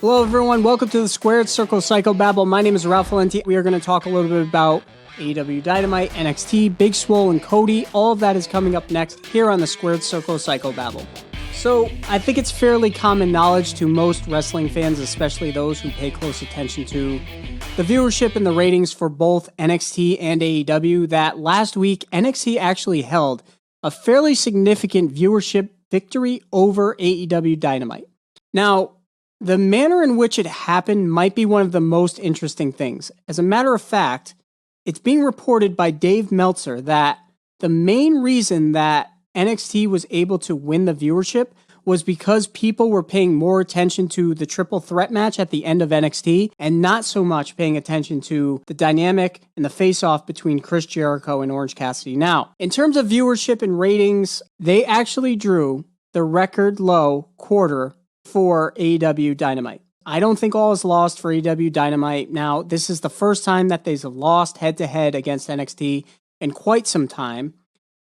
Hello everyone, welcome to the Squared Circle Psychobabble. My name is Ralph Valenti. We are going to talk a little bit about AEW Dynamite, NXT, Big Swole, and Cody. All of that is coming up next here on the Squared Circle Psychobabble. So, I think it's fairly common knowledge to most wrestling fans, especially those who pay close attention to the viewership and the ratings for both NXT and AEW, that last week NXT actually held a fairly significant viewership victory over AEW Dynamite. Now, the manner in which it happened might be one of the most interesting things. As a matter of fact, it's being reported by Dave Meltzer that the main reason that NXT was able to win the viewership was because people were paying more attention to the triple threat match at the end of NXT and not so much paying attention to the dynamic and the face-off between Chris Jericho and Orange Cassidy. Now, in terms of viewership and ratings, they actually drew the record low quarter for AEW Dynamite. I don't think all is lost for AEW Dynamite. Now, this is the first time that they've lost head-to-head against NXT in quite some time.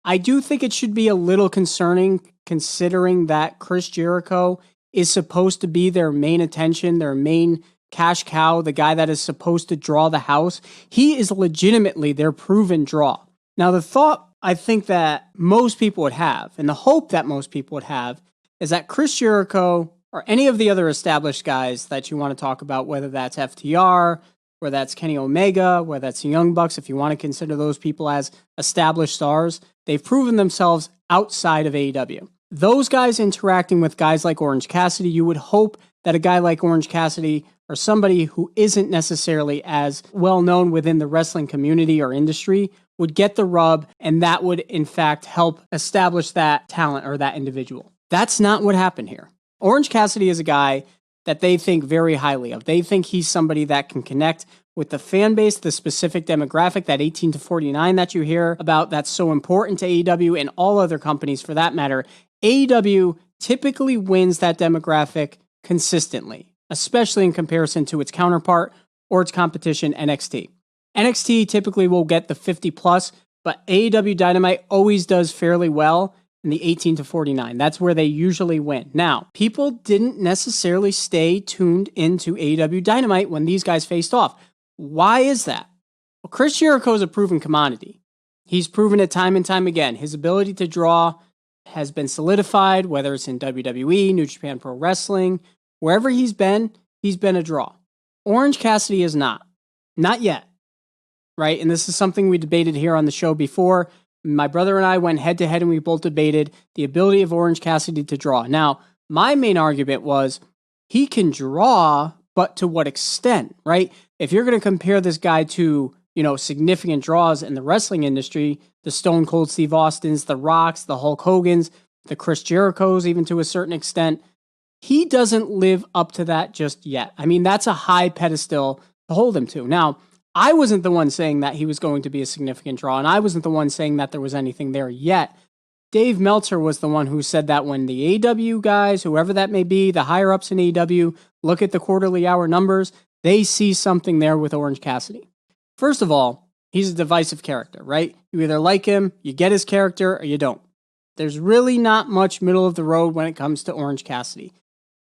I do think it should be a little concerning considering that Chris Jericho is supposed to be their main attention, their main cash cow, the guy that is supposed to draw the house. He is legitimately their proven draw. Now, the thought I think that most people would have, and the hope that most people would have, is that Chris Jericho or any of the other established guys that you want to talk about, whether that's FTR, whether that's Kenny Omega, whether that's the Young Bucks, if you want to consider those people as established stars, they've proven themselves outside of AEW. Those guys interacting with guys like Orange Cassidy, you would hope that a guy like Orange Cassidy or somebody who isn't necessarily as well known within the wrestling community or industry would get the rub, and that would in fact help establish that talent or that individual. That's not what happened here. Orange Cassidy is a guy that they think very highly of. They think he's somebody that can connect with the fan base, the specific demographic, that 18 to 49 that you hear about, that's so important to AEW and all other companies for that matter. AEW typically wins that demographic consistently, especially in comparison to its counterpart or its competition, NXT. NXT typically will get the 50 plus, but AEW Dynamite always does fairly well in the 18 to 49. That's where they usually win. Now, people didn't necessarily stay tuned into AEW Dynamite when these guys faced off. Why is that? Well, Chris Jericho is a proven commodity. He's proven it time and time again. His ability to draw has been solidified, whether it's in WWE, New Japan Pro Wrestling, wherever he's been a draw. Orange Cassidy is not. Not yet. Right? And this is something we debated here on the show before. My brother and I went head-to-head and we both debated the ability of Orange Cassidy to draw. Now, my main argument was he can draw, but to what extent, right? If you're going to compare this guy to, significant draws in the wrestling industry, the Stone Cold Steve Austins, the Rocks, the Hulk Hogans, the Chris Jerichos, even to a certain extent, he doesn't live up to that just yet. I mean, that's a high pedestal to hold him to. Now, I wasn't the one saying that he was going to be a significant draw, and I wasn't the one saying that there was anything there yet. Dave Meltzer was the one who said that when the AEW guys, whoever that may be, the higher-ups in AEW, look at the quarterly hour numbers, they see something there with Orange Cassidy. First of all, he's a divisive character, right? You either like him, you get his character, or you don't. There's really not much middle of the road when it comes to Orange Cassidy.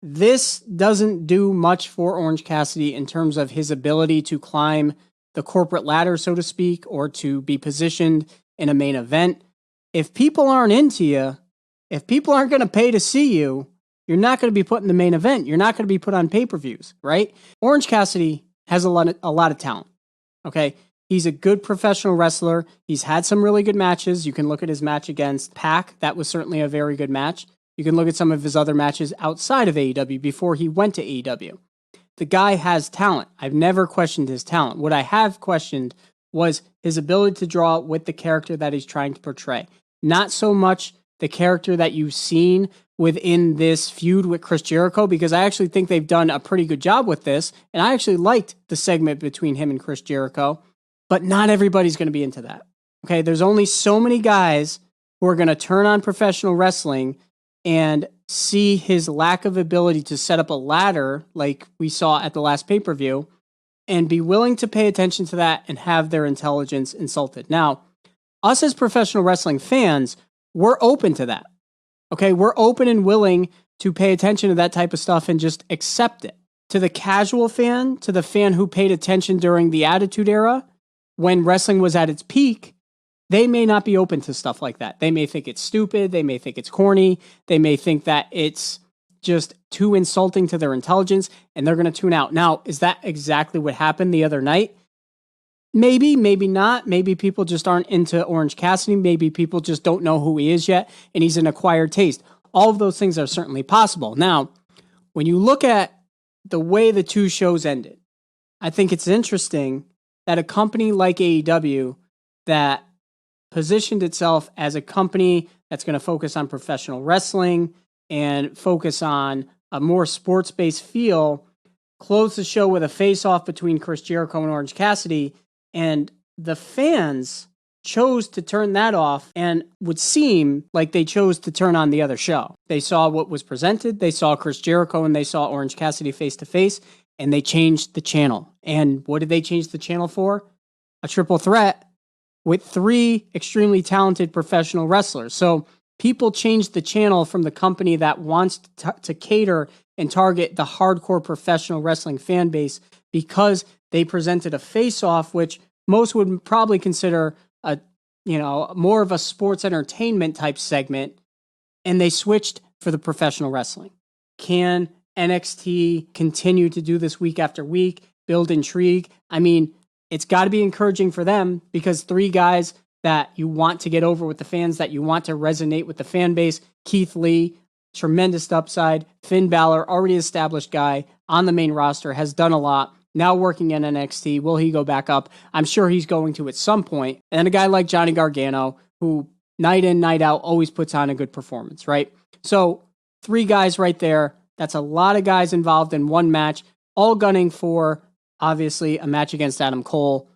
This doesn't do much for Orange Cassidy in terms of his ability to climb the corporate ladder, so to speak, or to be positioned in a main event. If people aren't into you, if people aren't going to pay to see you, you're not going to be put in the main event. You're not going to be put on pay-per-views, right? Orange Cassidy has a lot of talent, okay? He's a good professional wrestler. He's had some really good matches. You can look at his match against Pac. That was certainly a very good match. You can look at some of his other matches outside of AEW before he went to AEW. The guy has talent. I've never questioned his talent. What I have questioned was his ability to draw with the character that he's trying to portray. Not so much the character that you've seen within this feud with Chris Jericho, because I actually think they've done a pretty good job with this, and I actually liked the segment between him and Chris Jericho, but not everybody's going to be into that. Okay, there's only so many guys who are going to turn on professional wrestling and see his lack of ability to set up a ladder like we saw at the last pay-per-view and be willing to pay attention to that and have their intelligence insulted. Now, us as professional wrestling fans, we're open to that. Okay, we're open and willing to pay attention to that type of stuff and just accept it. to the casual fan, to the fan who paid attention during the Attitude Era, when wrestling was at its peak, they may not be open to stuff like that. They may think it's stupid. They may think it's corny. They may think that it's just too insulting to their intelligence, and they're going to tune out. Now, is that exactly what happened the other night? Maybe, maybe not. Maybe people just aren't into Orange Cassidy. Maybe people just don't know who he is yet, and he's an acquired taste. All of those things are certainly possible. Now, when you look at the way the two shows ended, I think it's interesting that a company like AEW that positioned itself as a company that's going to focus on professional wrestling and focus on a more sports-based feel, closed the show with a face-off between Chris Jericho and Orange Cassidy, and the fans chose to turn that off and would seem like they chose to turn on the other show. They saw what was presented, they saw Chris Jericho, and they saw Orange Cassidy face-to-face, and they changed the channel. And what did they change the channel for? A triple threat with 3 extremely talented professional wrestlers. So people changed the channel from the company that wants to cater and target the hardcore professional wrestling fan base because they presented a face-off, which most would probably consider a, more of a sports entertainment type segment, and they switched for the professional wrestling. Can NXT continue to do this week after week, build intrigue? I mean, it's got to be encouraging for them because 3 guys that you want to get over with the fans, that you want to resonate with the fan base. Keith Lee, tremendous upside. Finn Balor, already established guy on the main roster, has done a lot. Now working in NXT. Will he go back up? I'm sure he's going to at some point. And then a guy like Johnny Gargano, who night in, night out, always puts on a good performance, right? So 3 guys right there. That's a lot of guys involved in one match, all gunning for, obviously, a match against Adam Cole,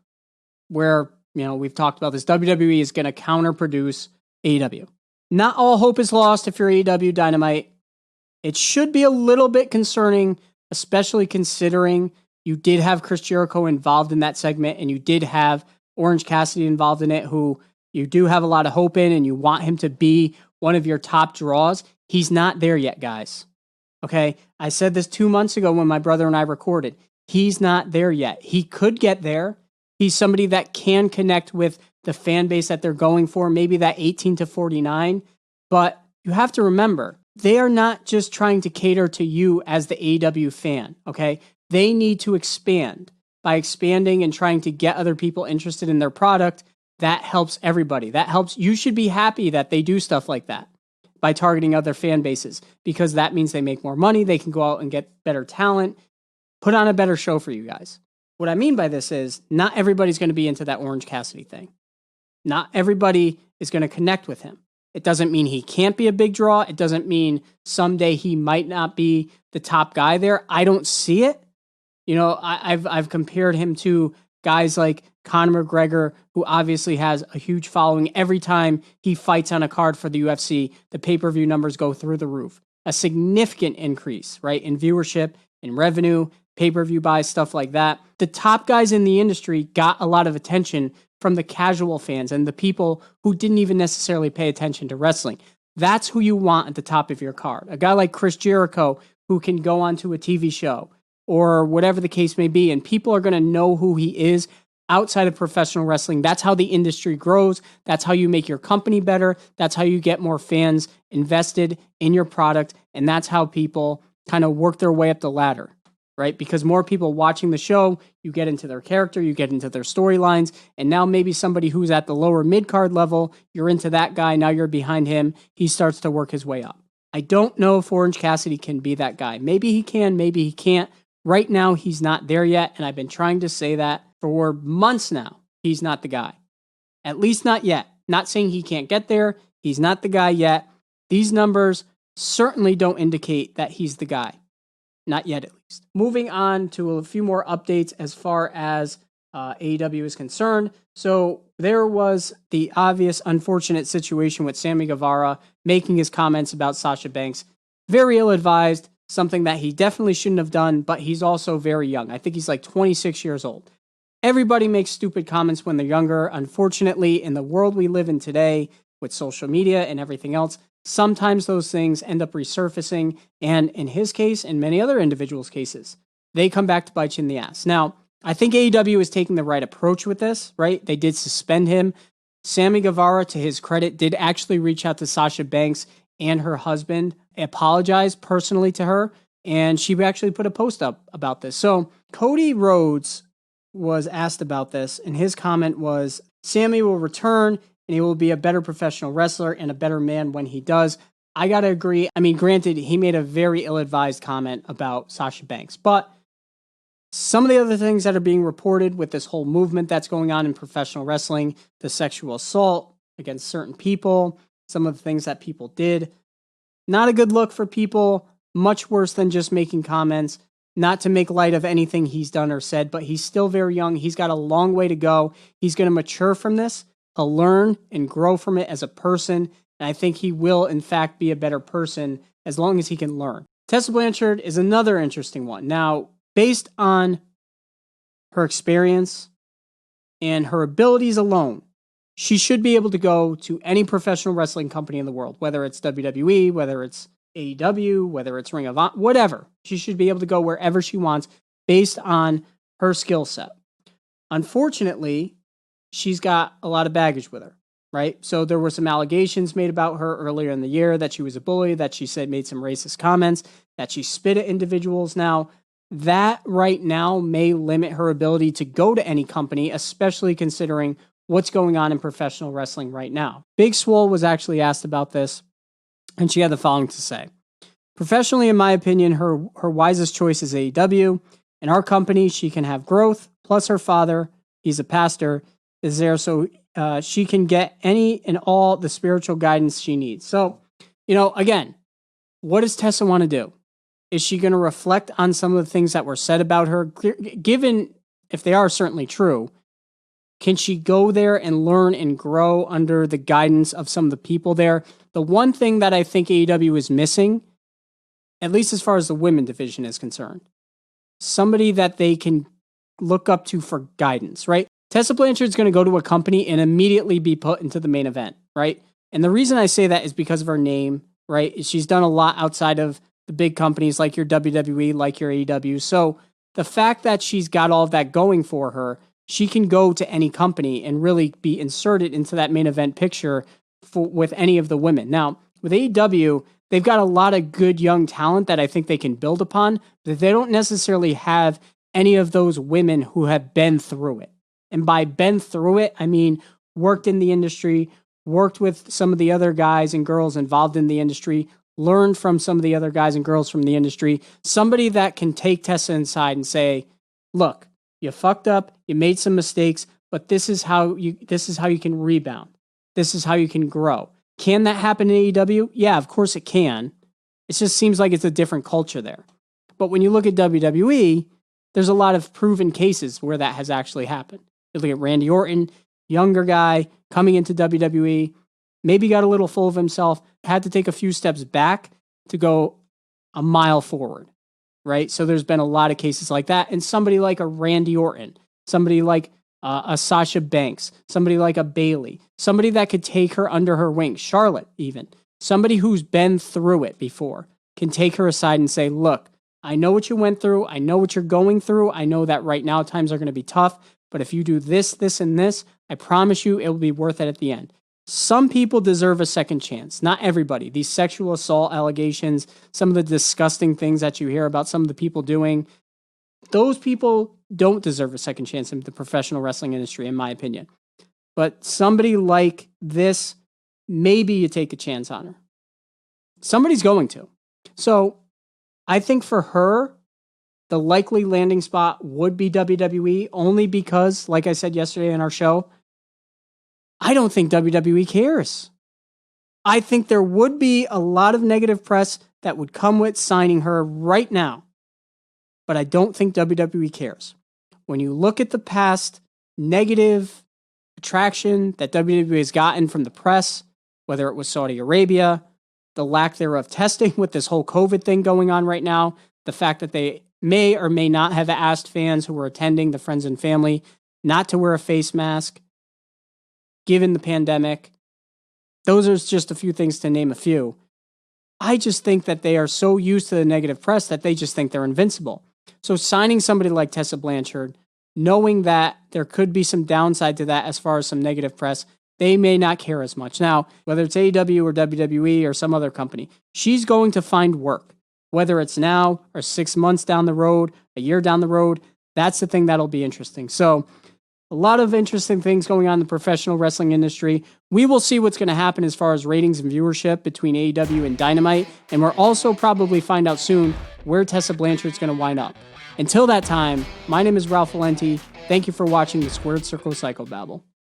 where, we've talked about this. WWE is going to counter-produce AEW. Not all hope is lost if you're AEW Dynamite. It should be a little bit concerning, especially considering you did have Chris Jericho involved in that segment, and you did have Orange Cassidy involved in it, who you do have a lot of hope in, and you want him to be one of your top draws. He's not there yet, guys. Okay? I said this 2 months ago when my brother and I recorded. He's not there yet. He could get there. He's somebody that can connect with the fan base that they're going for, maybe that 18 to 49. But you have to remember, they are not just trying to cater to you as the AEW fan, okay? They need to expand. By expanding and trying to get other people interested in their product, that helps everybody. That helps. You should be happy that they do stuff like that by targeting other fan bases, because that means they make more money. They can go out and get better talent, put on a better show for you guys. What I mean by this is not everybody's going to be into that Orange Cassidy thing. Not everybody is going to connect with him. It doesn't mean he can't be a big draw. It doesn't mean someday he might not be the top guy there. I don't see it. I've compared him to guys like Conor McGregor, who obviously has a huge following. Every time he fights on a card for the UFC, the pay-per-view numbers go through the roof. A significant increase, right, in viewership, in revenue, pay-per-view buys, stuff like that. The top guys in the industry got a lot of attention from the casual fans and the people who didn't even necessarily pay attention to wrestling. That's who you want at the top of your card. A guy like Chris Jericho, who can go onto a TV show or whatever the case may be, and people are going to know who he is outside of professional wrestling. That's how the industry grows. That's how you make your company better. That's how you get more fans invested in your product. And that's how people kind of work their way up the ladder, right? Because more people watching the show, you get into their character, you get into their storylines, and now maybe somebody who's at the lower mid-card level, you're into that guy, now you're behind him, he starts to work his way up. I don't know if Orange Cassidy can be that guy. Maybe he can, maybe he can't. Right now, he's not there yet, and I've been trying to say that for months now. He's not the guy. At least not yet. Not saying he can't get there. He's not the guy yet. These numbers certainly don't indicate that he's the guy. Not yet, at least. Moving on to a few more updates as far as AEW is concerned. So there was the obvious unfortunate situation with Sammy Guevara making his comments about Sasha Banks. Very ill-advised, something that he definitely shouldn't have done, but he's also very young. I think he's like 26 years old. Everybody makes stupid comments when they're younger. Unfortunately, in the world we live in today, with social media and everything else, sometimes those things end up resurfacing, and in his case, in many other individuals' cases, they come back to bite you in the ass. Now, I think AEW is taking the right approach with this, right? They did suspend him. Sammy Guevara, to his credit, did actually reach out to Sasha Banks and her husband, apologize personally to her, and she actually put a post up about this. So Cody Rhodes was asked about this, and his comment was, Sammy will return, and he will be a better professional wrestler and a better man when he does. I got to agree. I mean, granted, he made a very ill-advised comment about Sasha Banks, but some of the other things that are being reported with this whole movement that's going on in professional wrestling, the sexual assault against certain people, some of the things that people did, not a good look for people, much worse than just making comments, not to make light of anything he's done or said, but he's still very young. He's got a long way to go. He's going to mature from this. He'll learn and grow from it as a person, and I think he will, in fact, be a better person as long as he can learn. Tessa Blanchard is another interesting one. Now, based on her experience and her abilities alone, she should be able to go to any professional wrestling company in the world, whether it's WWE, whether it's AEW, whether it's Ring of Honor, whatever. She should be able to go wherever she wants based on her skill set. Unfortunately, she's got a lot of baggage with her, right? So there were some allegations made about her earlier in the year that she was a bully, that she said made some racist comments, that she spit at individuals. Now, that right now may limit her ability to go to any company, especially considering what's going on in professional wrestling right now. Big Swole was actually asked about this, and she had the following to say. Professionally, in my opinion, her wisest choice is AEW. In our company, she can have growth, plus her father, he's a pastor, is there so she can get any and all the spiritual guidance she needs. So, again, what does Tessa want to do? Is she going to reflect on some of the things that were said about her? Given, if they are certainly true, can she go there and learn and grow under the guidance of some of the people there? The one thing that I think AEW is missing, at least as far as the women division is concerned, somebody that they can look up to for guidance, right? Tessa Blanchard's going to go to a company and immediately be put into the main event, right? And the reason I say that is because of her name, right? She's done a lot outside of the big companies like your WWE, like your AEW. So the fact that she's got all of that going for her, she can go to any company and really be inserted into that main event picture with any of the women. Now, with AEW, they've got a lot of good young talent that I think they can build upon, but they don't necessarily have any of those women who have been through it. And by been through it, I mean worked in the industry, worked with some of the other guys and girls involved in the industry, learned from some of the other guys and girls from the industry, somebody that can take Tessa inside and say, look, you fucked up, you made some mistakes, but this is how you can rebound. This is how you can grow. Can that happen in AEW? Yeah, of course it can. It just seems like it's a different culture there. But when you look at WWE, there's a lot of proven cases where that has actually happened. You look at Randy Orton, younger guy, coming into WWE, maybe got a little full of himself, had to take a few steps back to go a mile forward, right? So there's been a lot of cases like that. And somebody like a Randy Orton, somebody like a Sasha Banks, somebody like a Bayley, somebody that could take her under her wing, Charlotte even, somebody who's been through it before, can take her aside and say, look, I know what you went through. I know what you're going through. I know that right now times are going to be tough, but if you do this, this, and this, I promise you it will be worth it at the end. Some people deserve a second chance. Not everybody. These sexual assault allegations, some of the disgusting things that you hear about some of the people doing, those people don't deserve a second chance in the professional wrestling industry, in my opinion. But somebody like this, maybe you take a chance on her. Somebody's going to. So I think for her, the likely landing spot would be WWE, only because, like I said yesterday in our show, I don't think WWE cares. I think there would be a lot of negative press that would come with signing her right now, but I don't think WWE cares. When you look at the past negative attraction that WWE has gotten from the press, whether it was Saudi Arabia, the lack thereof testing with this whole COVID thing going on right now, the fact that they may or may not have asked fans who were attending, the friends and family, not to wear a face mask, given the pandemic. Those are just a few things to name a few. I just think that they are so used to the negative press that they just think they're invincible. So signing somebody like Tessa Blanchard, knowing that there could be some downside to that as far as some negative press, they may not care as much. Now, whether it's AEW or WWE or some other company, she's going to find work. Whether it's now or 6 months down the road, a year down the road, that's the thing that'll be interesting. So a lot of interesting things going on in the professional wrestling industry. We will see what's going to happen as far as ratings and viewership between AEW and Dynamite, and we'll also probably find out soon where Tessa Blanchard's going to wind up. Until that time, my name is Ralph Valenti. Thank you for watching the Squared Circle Psychobabble.